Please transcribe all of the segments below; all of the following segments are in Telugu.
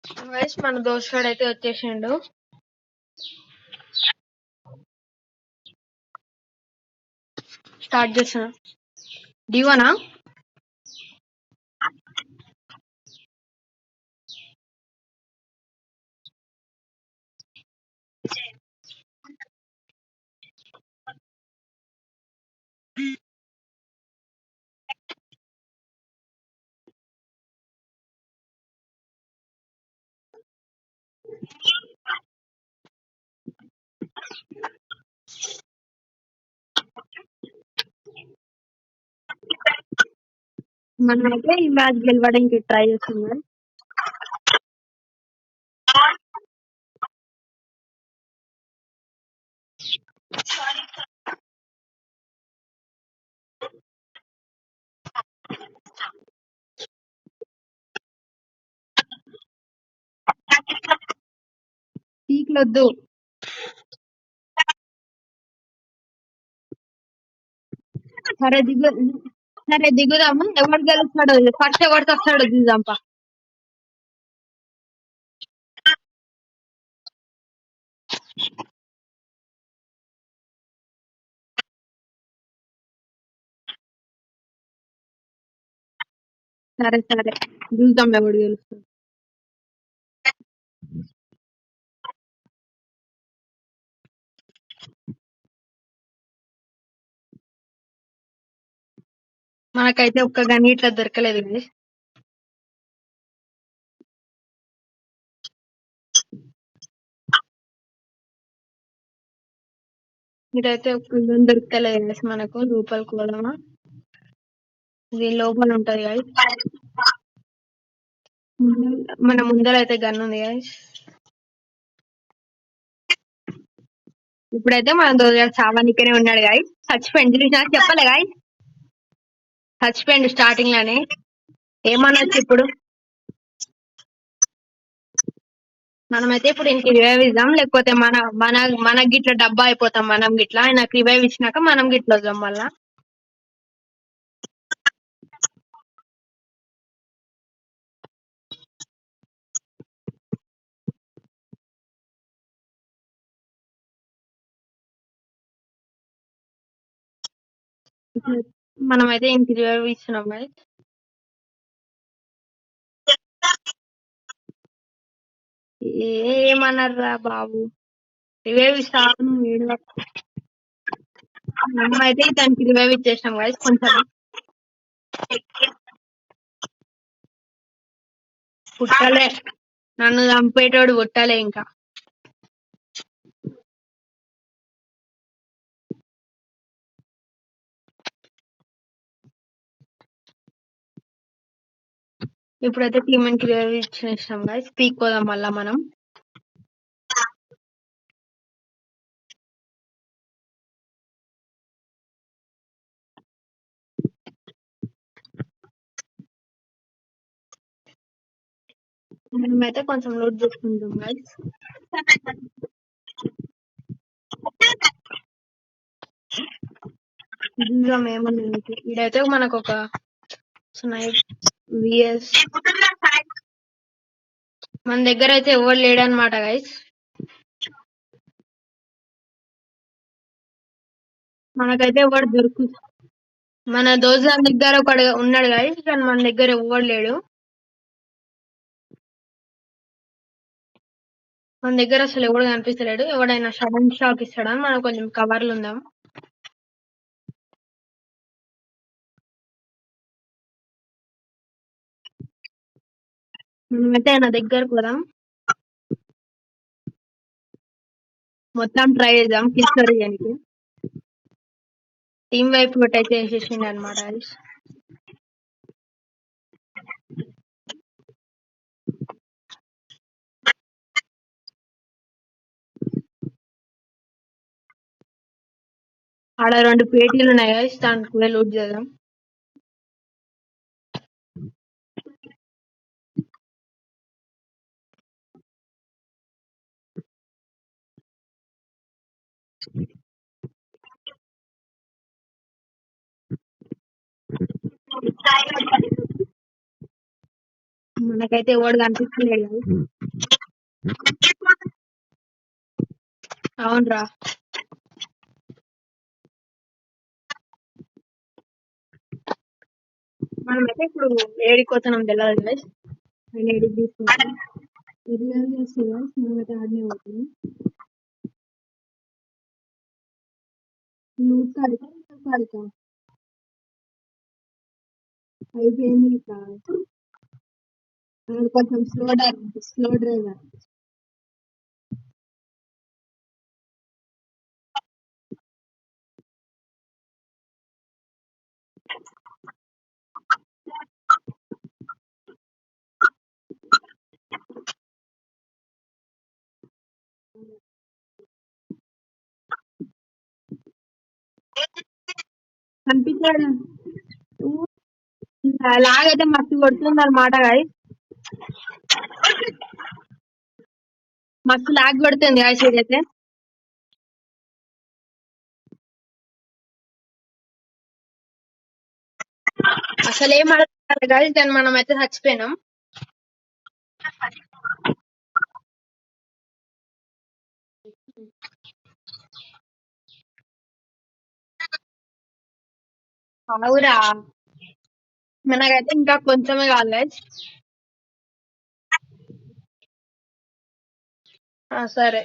గైస్ మన దోస్తుగాడు అయితే వచ్చేసిండు. స్టార్ట్ చేస్తున్నా. డివనా మనమైతే ఈ మ్యాచ్ గెలవడానికి ట్రై చేస్తున్నాం. పీక్లొద్దు. సరే దిగుదాము. ఎవరు గెలుస్తాడో ఫస్ట్ ఎవరితో వస్తాడో చూద్దాంపా. సరే చూద్దాం ఎవడు గెలుస్తాడు. మనకైతే ఒక్క గని ఇట్లా దొరకలేదు ఇది. ఇదైతే ఒక్క గని దొరకలేదు మనకు. లోపలికి పోదామా? దీని లోపల ఉంటది గాయస్. మన ముందర అయితే గన్ ఉంది గాయస్. ఇప్పుడైతే మన దోస్తుగాడు సావానికనే ఉన్నాడు గాయస్. చచ్చిపోయింది. చూసినా చెప్పలే గాయస్, చచ్చిపోయింది స్టార్టింగ్ లోనే. ఏమనొచ్చు ఇప్పుడు? మనమైతే ఇప్పుడు ఇంక రివైవ్ ఇద్దాం, లేకపోతే మన మన మన గిట్ల డబ్బా అయిపోతాం. మనం గిట్లా నాకు రివైవ్ ఇచ్చినాక మనం గిట్ల వద్దాం మళ్ళా. మనమైతే ఇంక రివైవ్ ఇస్తున్నాం మరి. ఏమన్నారా బాబు, రివైవ్ ఇస్తాను. మనమైతే దానికి రివైవ్ ఇచ్చేసినాం కదా. కొంచెం పుట్టలే, నన్ను చంపేటోడు పుట్టలే ఇంకా. ఇప్పుడైతే టీమ్ కి రివైవ్ ఇచ్చేసినాం కదా. స్పీక్ పోదాం మళ్ళా మనం. మనమైతే కొంచెం లోడ్ చేసుకుంటాం గైస్. చూద్దాం ఏమన్నా. ఇదైతే మనకు ఒక స్నైప్ విఎస్. మన దగ్గర అయితే ఎవరు లేడనమాట గైస్. మనకైతే ఎవరు దొరుకు. మన దోస్తు దగ్గర ఒకడు ఉన్నాడు గైస్, కానీ మన దగ్గర ఎవరు లేడు. మన దగ్గర అసలు ఎవడు కనిపిస్తలేడు. ఎవడైనా సడన్ షాక్ ఇస్తాడని మనం కొంచెం కవర్లు ఉందాం. మనమైతే ఆయన దగ్గరకు పోదాం, మొత్తం ట్రై చేద్దాం కిస్టర్ చేయడానికి. టీం వైపు అయితే వేసేసిండు అనమాట. ఆడ 2 పేటీలు ఉన్నాయి గైస్, దానికి పోయి లూట్ చేద్దాం. మనకైతే ఎవడు కనిపిస్తలేడు కదా. అవునరా. మనమైతే ఇప్పుడు ఏడిపోతున్నాం తెలియదు కదా. నేను ఏడికి తీసుకుంటాను. ఎట్లా చేస్తుందా మనమైతే ఆడనే పోతున్నాం. నువ్వు కాడికా కాడికా అయిపోయింది ఇట్లా. కొంచెం స్లో డ్రైవర్. కనిపించాడు. లాగైతే మస్తు కొడుతుంది అనమాట గాయస్. మస్తు లాగ్ కొడుతుంది గాయస్ ఇదైతే. అసలు ఏం అడగాలి గాయస్, దాన్ని మనం అయితే చచ్చిపోయినాం. అవురా. మనకైతే ఇంకా కొంచెమే కాదు గాయస్. సరే.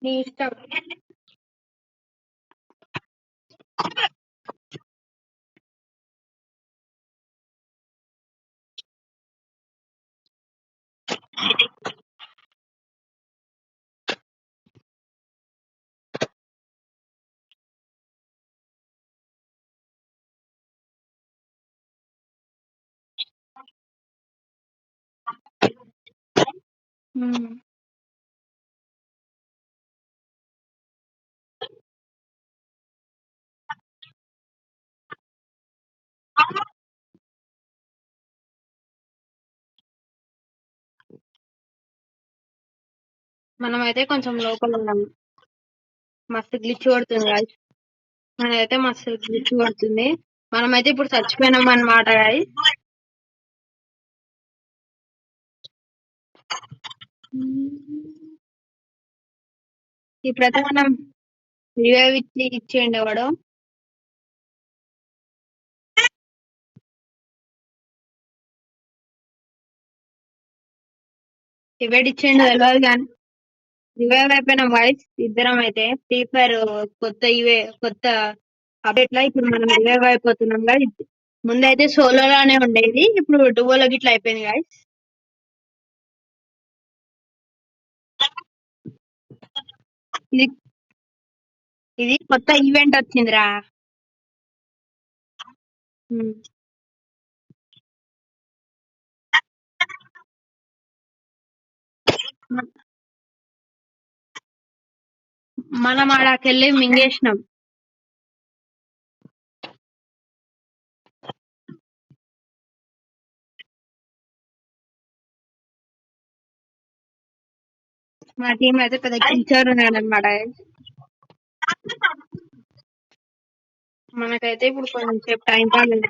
నీ ఇష్టం. ఉమ్. మనమైతే కొంచెం లోపల ఉన్నాం. మస్తు గ్లిచ్ కొడుతుంది గాయస్. మనమైతే మస్తు గ్లిచ్ కొడుతుంది. మనమైతే ఇప్పుడు చచ్చిపోయినాం అన్నమాట గాయస్. ఇప్పుడైతే మనం రివైవ్ ఇచ్చేయండి ఎవడో. రివైవ్ ఇచ్చేయండి తెలియదు కానీ రివైవ్ అయిపోయినాం వాయిస్ ఇద్దరం. అయితే ఫ్రీ ఫైర్ కొత్త కొత్త అప్డేట్ లా ఇప్పుడు మనం రివైవ్ అయిపోతున్నాం గాయస్. ముందైతే సోలోలానే ఉండేది, ఇప్పుడు డువోలో గిట్లా అయిపోయింది గాయస్. ఇది ఇది కొత్త ఈవెంట్ వచ్చిందిరా. ఉమ్. మనం ఆడకెళ్ళి మింగేసినాం. మా టీం అయితే పెద్ద కించారు ఉన్నాడు అనమాట. మనకైతే ఇప్పుడు కొంచెం సేపు టైం కాలేదు.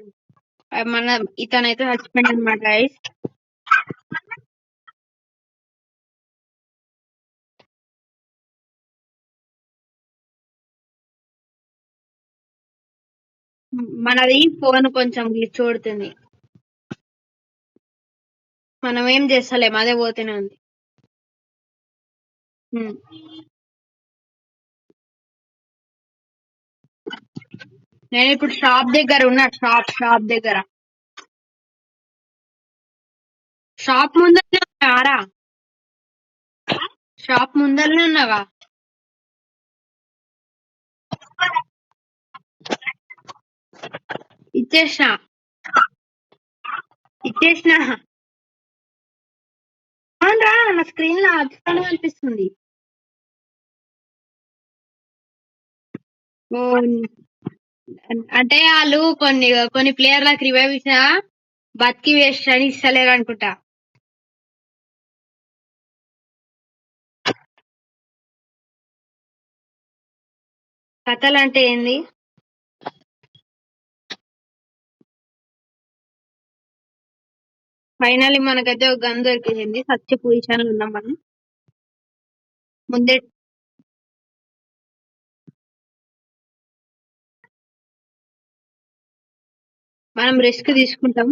మన ఇతనైతే చచ్చిపోయింది అనమాట గైస్. మనది ఫోన్ కొంచెం గ్లిచ్ కొడుతుంది. మనం ఏం చేస్తలేం, అదే పోతూనే ఉంది. ఉమ్. నేను ఇప్పుడు షాప్ దగ్గర ఉన్నా. షాప్ దగ్గర షాప్ ముందరనే ఉన్నావారా? షాప్ ముందరనే ఉన్నావా? ఇచ్చేసిన ఇచ్చేసిన. అవునరా, నా స్క్రీన్ లో అద్భుతంగా కనిపిస్తుంది. ఓ, అంటే వాళ్ళు కొన్ని కొన్ని ప్లేయర్లకు రివైవ్ ఇచ్చినా బతికి వేస్ట్ అని ఇస్తలేరు అనుకుంటా. కథలు అంటే ఏంది? ఫైనల్లీ మనకైతే ఒక గన్ దొరికింది. సత్య పొజిషన్ లో ఉన్నాం మనం. ముందే మనం రిస్క్ తీసుకుంటాం.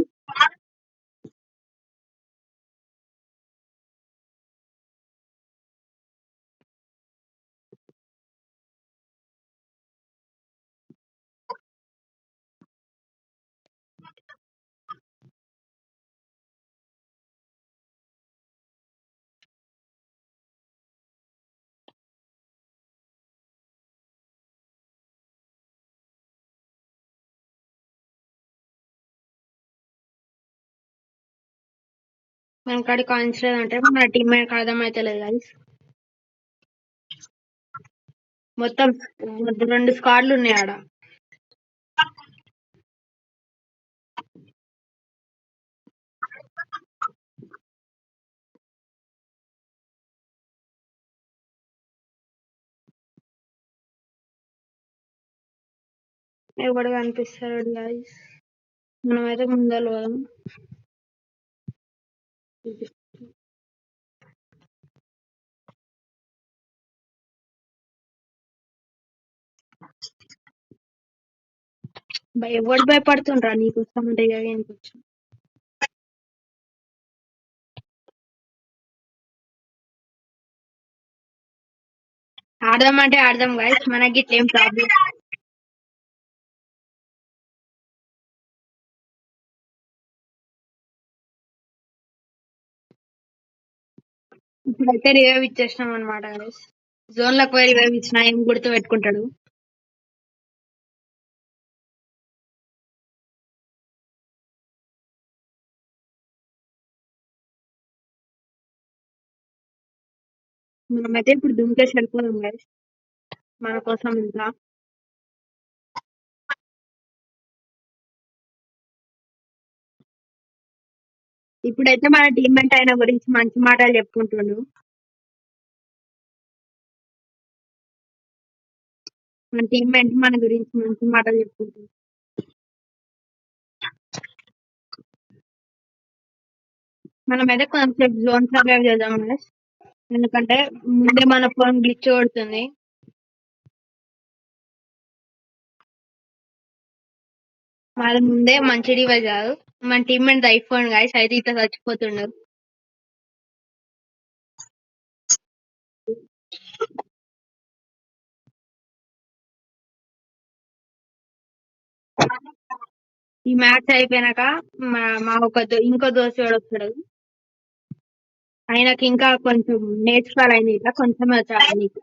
మన కాడి కాయిన్స్ లేదంటే మన టీమ్ మేట్ అర్థమైతే లేదు guys. మొత్తం 2 స్క్వాడ్లు ఉన్నాయి ఆడ. ఎవడు కనిపిస్తాడు guys. మనమైతే ముందర పోదాం. ఎవడు భయపడుతుండ్రా నీకు వస్తామంటే ఇక వచ్చి ఆడదాం అంటే ఆడదాం guys. మనకి ఇట్లా ఏం ప్రాబ్లం. ఇప్పుడైతే రివైవ్ ఇచ్చేసినాం అనమాట guys. జోన్ లకు పోయి రివైవ్ ఇచ్చినా ఏం గుర్తు పెట్టుకుంటాడు. మనమైతే ఇప్పుడు దుంకేసి వెళ్ళిపోదాం guys. మన కోసం ఇంకా ఇప్పుడైతే మన టీమ్మేట్ ఆయన గురించి మంచి మాటలు చెప్పుకుంటుండు. మన టీమ్మేట్ మన గురించి మంచి మాటలు చెప్పుకుంటుండు. మనమైతే కొంచెంసేపు జోన్ సర్వైవ్ చేద్దాం guys. ఎందుకంటే ముందే మన ఫోన్ గ్లిచ్ కొడుతుంది. వాళ్ళ ముందే మంచి డివైస్ కాదు. మన టీమ్మేట్ ఐఫోన్ గాయస్ అయితే ఇట్లా చచ్చిపోతుండు. ఈ మ్యాచ్ అయిపోయినాక మా ఇంకో దోస్తు వాడు వస్తాడు. ఆయనకి ఇంకా కొంచెం నేర్చుకోవాలని ఇట్లా కొంచెం చాలా నీకు.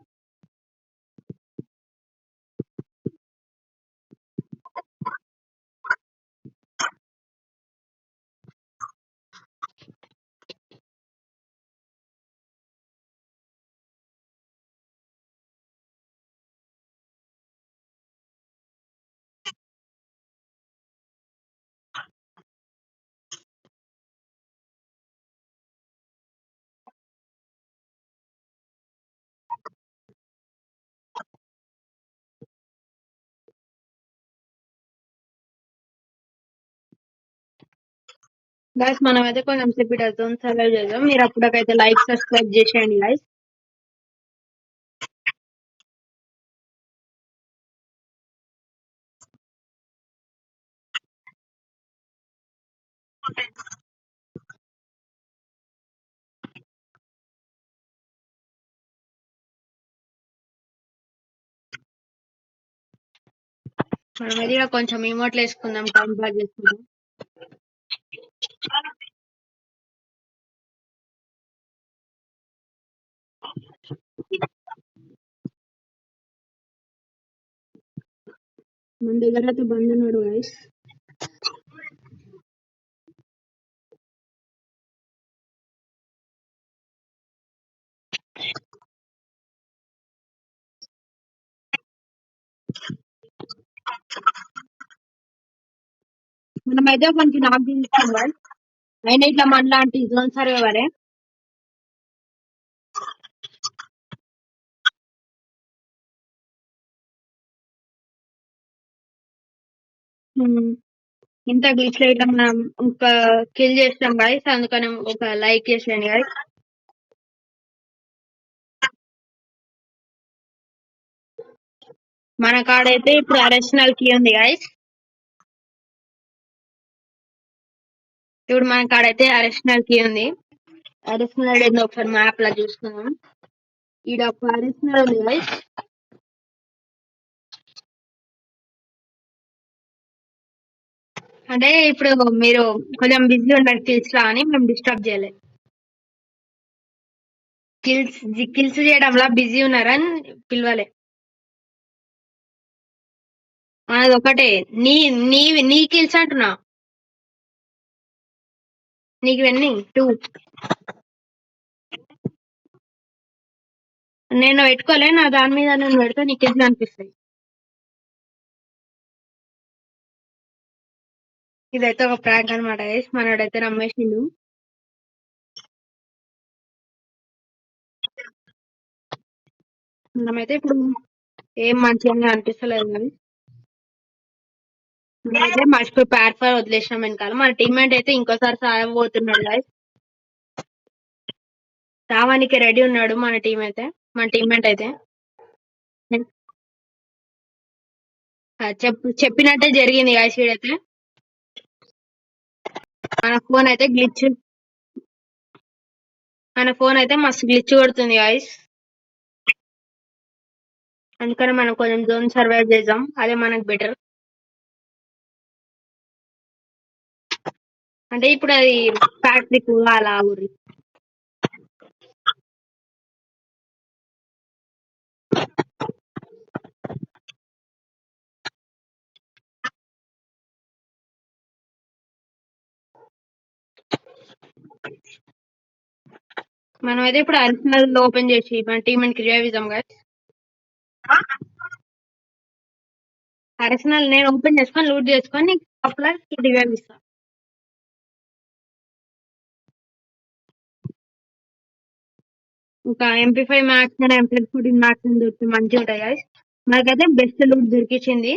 గాయస్ మనం అయితే కొంచెం సేపు జోన్ సర్వైవ్ చేద్దాం. మీరు అప్పటికైతే లైక్ సబ్స్క్రైబ్ చేసేయండి గాయస్. మనం అయితే ఇక్కడ కొంచెం ఇమోట్లు వేసుకుందాం, టైం పాస్ చేసుకుందాం. మన దగ్గర అయితే బంద్ ఉన్నాడు గైస్. మనమైతే కొంచెం నాకు తీసుకోం గైస్. అయినా ఇట్లా మనలాంటి జోన్ సర్వేవరే. ఇంత గ్లిచ్ లో ఇట్లా మనం ఒక కిల్ చేస్తాం గైస్, అందుకని ఒక లైక్ చేసేయండి గైస్. మన కాడైతే ఇప్పుడు అరెషనల్ కీ ఉంది గైస్. ఇప్పుడు మన కాడైతే అరెషనల్ కీ ఉంది. అరెషనల్ ఏందో ఒకసారి మ్యాప్ లా చూసుకుందాం. ఈడ ఒక అరెషనల్ ఉంది గైస్. అంటే ఇప్పుడు మీరు కొంచెం బిజీ ఉన్నారు కిల్స్ లా అని మేము డిస్టర్బ్ చేయలేదు. కిల్స్ కిల్స్ చేయడంలో బిజీ ఉన్నారని పిలవలే. అది ఒకటే. నీ నీ నీ కిల్స్ అంటున్నా, నీకు ఇవన్నీ 2 నేను పెట్టుకోలే. నా దాని మీద నేను పెడితే నీకు ఎట్లా అనిపిస్తాయి. ఇదైతే ఒక ప్రాంక్ అనమాట గైస్. మనోడైతే నమ్మేసిండు. మనమైతే ఇప్పుడు ఏం మంచిగా అనిపిస్తలేదు కానీ మనమైతే మర్చిపోయి ప్యాడ్ ఫైర్ వదిలేసినాం వెనకాల. మన టీమ్మేట్ అయితే ఇంకోసారి సాగబోతున్నాడు గైస్. సావానికి రెడీ ఉన్నాడు మన టీమ్మేట్ అయితే. చెప్పినట్టే జరిగింది గైస్. వీడైతే మన ఫోన్ అయితే మస్తు గ్లిచ్ కొడుతుంది గాయస్. అందుకని మనం కొంచెం జోన్ సర్వైవ్ చేద్దాం, అదే మనకు బెటర్. అంటే ఇప్పుడు అది ఫ్యాక్టరీకి అలా ఊరి మనం అయితే ఇప్పుడు అరిజినల్ ఓపెన్ చేసి మన టీమ్ కి రివైవ్ ఇద్దాం గాయస్. అరిజినల్ నేను ఓపెన్ చేసుకొని లూట్ చేసుకొని అప్లా రివైవ్ ఇస్తాను. ఇంకా MP5 మ్యాక్స్ MP14 మ్యాక్స్ దొరికి మంచిగా ఉంటాయి గాయస్. మనకైతే బెస్ట్ లూట్ దొరికింది.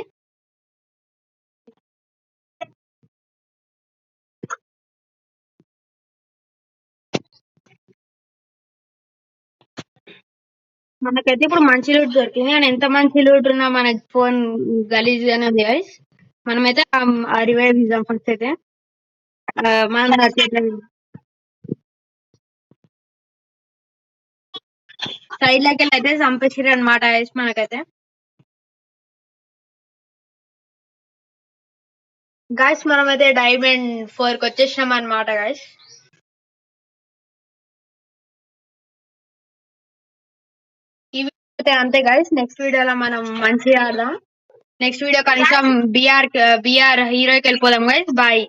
మనకైతే ఇప్పుడు మంచి లూట్ దొరికింది. కానీ ఎంత మంచి లూట్ ఉన్నా మన ఫోన్ గలీజ్ గానే ఉంది గైస్. మనమైతే ఆ రివైవ్ ఇద్దాం ఫస్ట్ అయితే. మనం సైడ్ లెక్క అయితే చంపేసిరు అనమాట గైస్. మనకైతే గాయస్ మనమైతే డైమండ్ 4 కి వచ్చేసినాం అనమాట గాయస్. ఈ వీడియో అయితే అంతే గాయస్. నెక్స్ట్ వీడియోలో మనం మంచిగా ఆడదాం. నెక్స్ట్ వీడియో కనీసం బిఆర్ హీరోకి వెళ్ళిపోదాం గైస్. బాయ్.